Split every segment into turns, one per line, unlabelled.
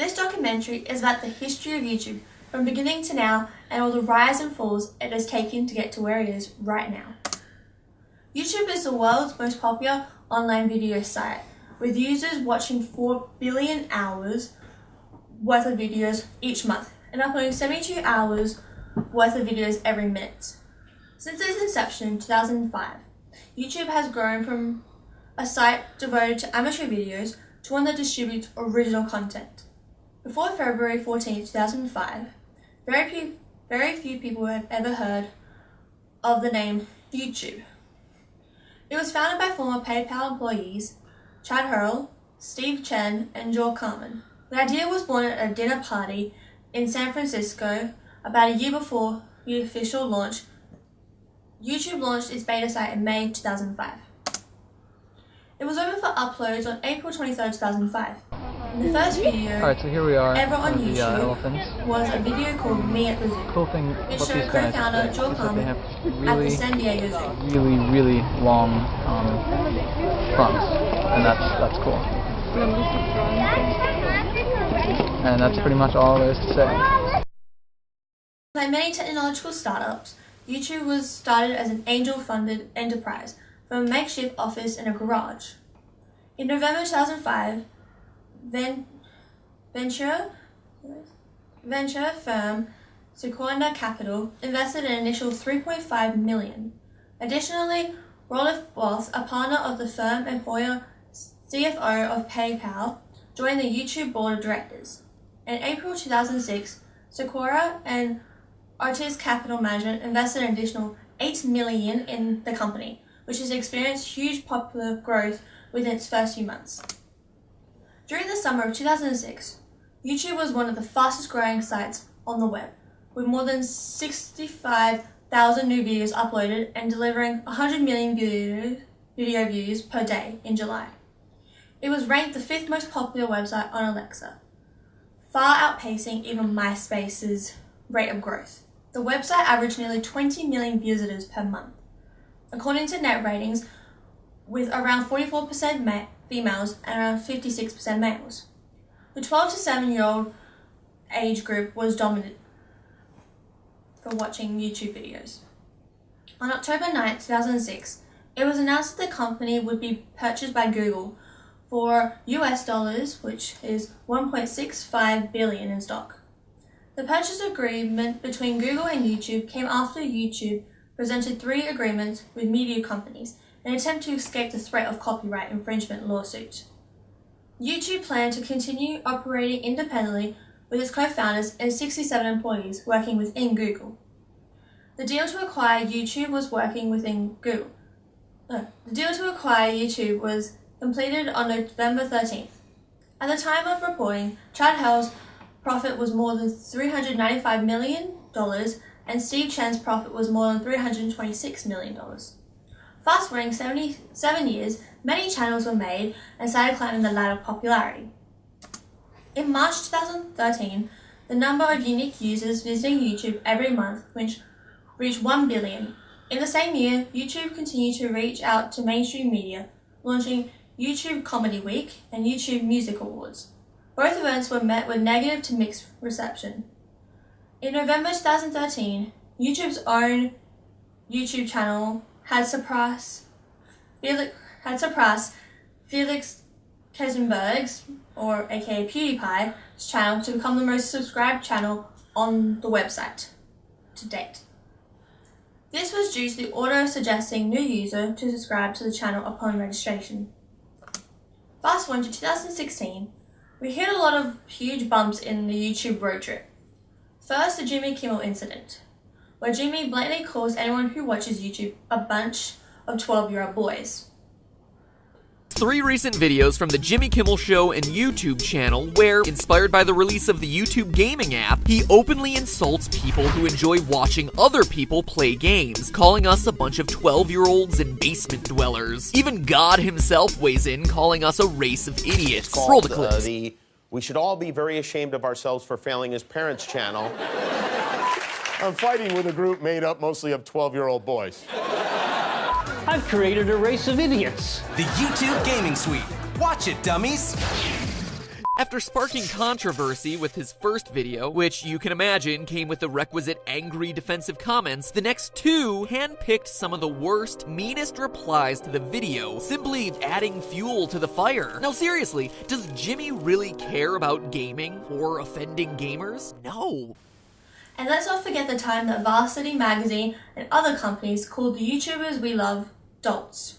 This documentary is about the history of YouTube, from beginning to now, and all the rise and falls it has taken to get to where it is right now. YouTube is the world's most popular online video site, with users watching 4 billion hours worth of videos each month, and uploading 72 hours worth of videos every minute. Since its inception in 2005, YouTube has grown from a site devoted to amateur videos to one that distributes original content. Before February 14, 2005, very few people have ever heard of the name YouTube. It was founded by former PayPal employees Chad Hurl, Steve Chen, and Joel Carmen. The idea was born at a dinner party in San Francisco about a year before the official launch. YouTube launched its beta site in May 2005. It was open for uploads on April 23, 2005. And the first video
so here we are
ever on YouTube was a video called Me at the Zoo,
cool thing
which
about
showed
these guys
co-founder Joel
is that
Carmen
they have
at the San Diego Zoo.
really long fronts, and that's cool. And that's pretty much all there is to say.
Like many technological startups, YouTube was started as an angel-funded enterprise from a makeshift office in a garage. In November 2005, venture firm Sequoia Capital invested an initial $3.5 million. Additionally, Rolf Boss, a partner of the firm and former CFO of PayPal, joined the YouTube board of directors. In April 2006, Sequoia and Artis Capital Management invested an additional $8 million in the company, which has experienced huge popular growth within its first few months. During the summer of 2006, YouTube was one of the fastest growing sites on the web, with more than 65,000 new videos uploaded and delivering 100 million video views per day in July. It was ranked the 5th most popular website on Alexa, far outpacing even MySpace's rate of growth. The website averaged nearly 20 million visitors per month, according to net ratings, with around 44% females and around 56% males. The 12 to 7-year-old age group was dominant for watching YouTube videos. On October 9, 2006, it was announced that the company would be purchased by Google for US dollars, which is $1.65 billion in stock. The purchase agreement between Google and YouTube came after YouTube presented 3 agreements with media companies in an attempt to escape the threat of copyright infringement lawsuit. YouTube planned to continue operating independently with its co-founders and 67 employees working within Google. The deal to acquire YouTube was completed on November 13th. At the time of reporting, Chad Hurl's profit was more than $395 million, and Steve Chen's profit was more than $326 million. Fast forwarding 77 years, many channels were made and started climbing the ladder of popularity. In March 2013, the number of unique users visiting YouTube every month reached 1 billion. In the same year, YouTube continued to reach out to mainstream media, launching YouTube Comedy Week and YouTube Music Awards. Both events were met with negative to mixed reception. In November 2013, YouTube's own YouTube channel had surpassed Felix Keisenberg's, or aka PewDiePie's, channel to become the most subscribed channel on the website to date. This was due to the auto-suggesting new user to subscribe to the channel upon registration. Fast forward to 2016, we hit a lot of huge bumps in the YouTube road trip. First, the Jimmy Kimmel incident, where Jimmy blatantly calls anyone who watches YouTube a bunch of 12-year-old boys.
3 recent videos from the Jimmy Kimmel Show and YouTube channel where, inspired by the release of the YouTube gaming app, he openly insults people who enjoy watching other people play games, calling us a bunch of 12-year-olds and basement dwellers. Even God himself weighs in, calling us a race of idiots. Roll the clips.
We should all be very ashamed of ourselves for failing as parents channel. I'm fighting with a group made up mostly of 12-year-old boys.
I've created a race of idiots.
The YouTube Gaming Suite. Watch it, dummies.
After sparking controversy with his first video, which you can imagine came with the requisite angry defensive comments, the next two handpicked some of the worst, meanest replies to the video, simply adding fuel to the fire. Now seriously, does Jimmy really care about gaming or offending gamers? No.
And let's not forget the time that Varsity Magazine and other companies called the YouTubers we love dolts.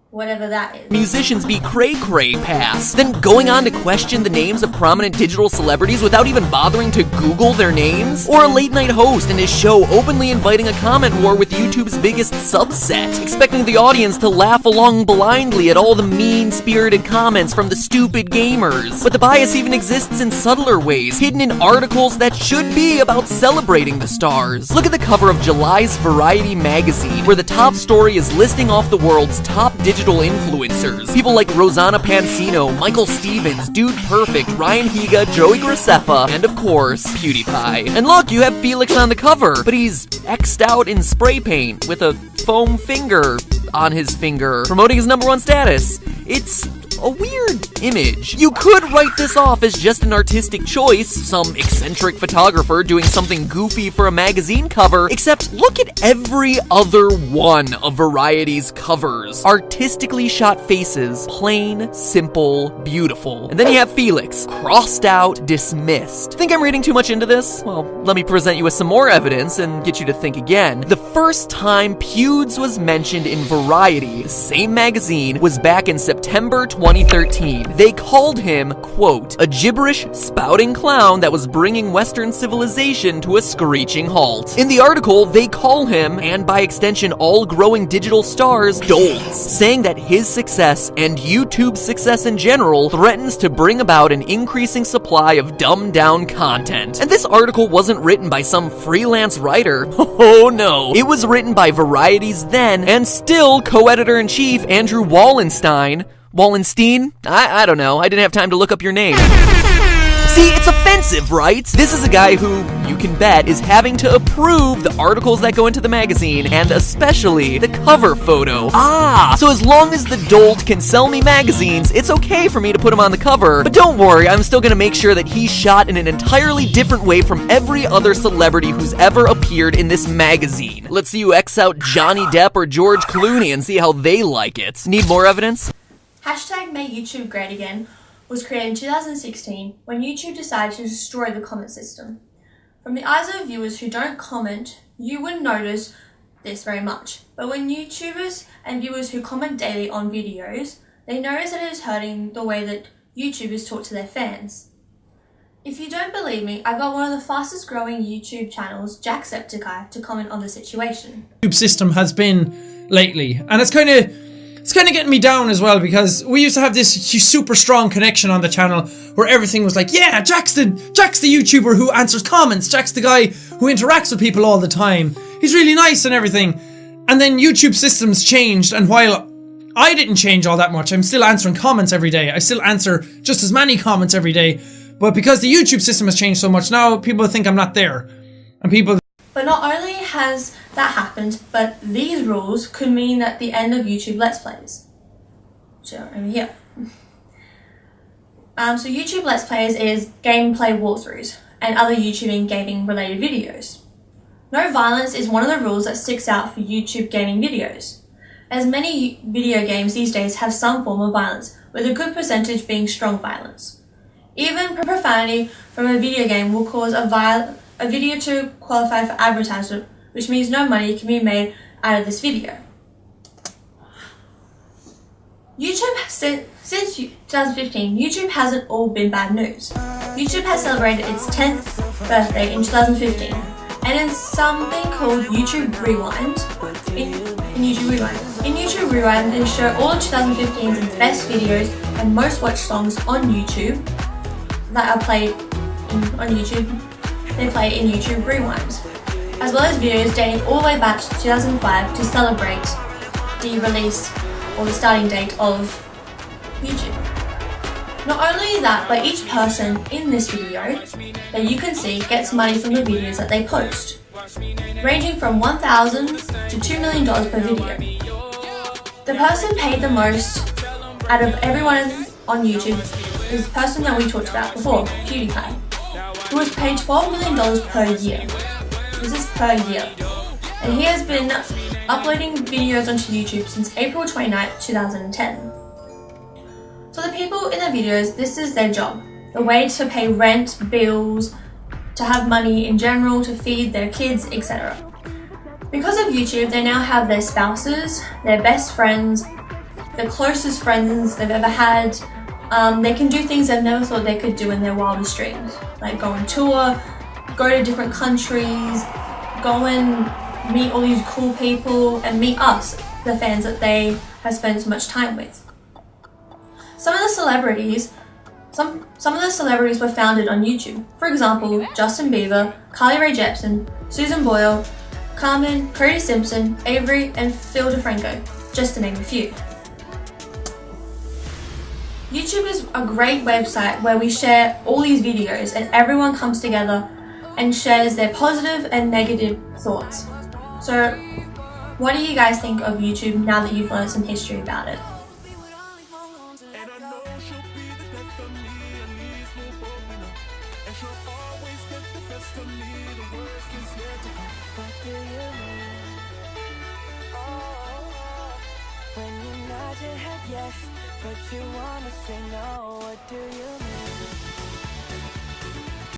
Whatever that is.
Musicians be cray-cray pass, then going on to question the names of prominent digital celebrities without even bothering to Google their names? Or a late-night host in his show openly inviting a comment war with YouTube's biggest subset, expecting the audience to laugh along blindly at all the mean-spirited comments from the stupid gamers. But the bias even exists in subtler ways, hidden in articles that should be about celebrating the stars. Look at the cover of July's Variety magazine, where the top story is listing off the world's top digital influencers. People like Rosanna Pansino, Michael Stevens, Dude Perfect, Ryan Higa, Joey Graceffa, and of course, PewDiePie. And look, you have Felix on the cover, but he's X'd out in spray paint with a foam finger on his finger, promoting his #1 status. It's a weird image. You could write this off as just an artistic choice, some eccentric photographer doing something goofy for a magazine cover, except look at every other one of Variety's covers. Artistically shot faces, plain, simple, beautiful. And then you have Felix, crossed out, dismissed. Think I'm reading too much into this? Well, let me present you with some more evidence and get you to think again. The first time Pewds was mentioned in Variety, the same magazine, was back in September 2013. They called him, quote, a gibberish spouting clown that was bringing Western civilization to a screeching halt. In the article, they call him, and by extension all growing digital stars, dolts, saying that his success and YouTube's success in general threatens to bring about an increasing supply of dumbed down content. And this article wasn't written by some freelance writer. Oh no. It was written by Variety's then and still co-editor-in-chief Andrew Wallenstein. Wallenstein? I don't know. I didn't have time to look up your name. See, it's offensive, right? This is a guy who, you can bet, is having to approve the articles that go into the magazine, and especially the cover photo. So as long as the dolt can sell me magazines, it's okay for me to put him on the cover. But don't worry, I'm still gonna make sure that he's shot in an entirely different way from every other celebrity who's ever appeared in this magazine. Let's see you X out Johnny Depp or George Clooney and see how they like it. Need more evidence?
Hashtag Make YouTube Great Again was created in 2016 when YouTube decided to destroy the comment system. From the eyes of viewers who don't comment, you wouldn't notice this very much. But when YouTubers and viewers who comment daily on videos, they notice that it is hurting the way that YouTubers talk to their fans. If you don't believe me, I've got one of the fastest growing YouTube channels, Jacksepticeye, to comment on the situation.
YouTube system has been lately, and it's kind of getting me down as well, because we used to have this super strong connection on the channel where everything was like, yeah, Jack's the YouTuber who answers comments, Jack's the guy who interacts with people all the time, he's really nice and everything. And then YouTube systems changed, and while I didn't change all that much, I'm still answering comments every day, I still answer just as many comments every day, but because the YouTube system has changed so much, now people think I'm not there, and people...
But not only has that happened, but these rules could mean that the end of YouTube Let's Plays. So over here. So YouTube Let's Plays is gameplay walkthroughs and other YouTube and gaming related videos. No violence is one of the rules that sticks out for YouTube gaming videos, as many video games these days have some form of violence, with a good percentage being strong violence. Even profanity from a video game will cause a video to qualify for advertisement, which means no money can be made out of this video. YouTube, since 2015, YouTube hasn't all been bad news. YouTube has celebrated its 10th birthday in 2015, and in something called YouTube Rewind, in YouTube Rewind, they show all of 2015's best videos and most watched songs on YouTube that are played on YouTube. They play in YouTube Rewind, as well as videos dating all the way back to 2005 to celebrate the release or the starting date of YouTube. Not only that, but each person in this video that you can see gets money from the videos that they post, ranging from $1,000 to $2 million per video. The person paid the most out of everyone on YouTube is the person that we talked about before, PewDiePie, who was paid $12 million per year. This is per year. And he has been uploading videos onto YouTube since April 29th, 2010. So the people in the videos, this is their job. The way to pay rent, bills, to have money in general, to feed their kids, etc. Because of YouTube, they now have their spouses, their best friends, the closest friends they've ever had. They can do things they've never thought they could do in their wildest dreams, like go on tour, go to different countries, go and meet all these cool people, and meet us, the fans that they have spent so much time with. Some of the celebrities were founded on YouTube. For example, Justin Bieber, Carly Rae Jepsen, Susan Boyle, Carmen, Cody Simpson, Avery, and Phil DeFranco, just to name a few. YouTube is a great website where we share all these videos and everyone comes together and shares their positive and negative thoughts. So, what do you guys think of YouTube now that you've learned some history about it?
When you nod your head yes, but you wanna say no, what do you mean?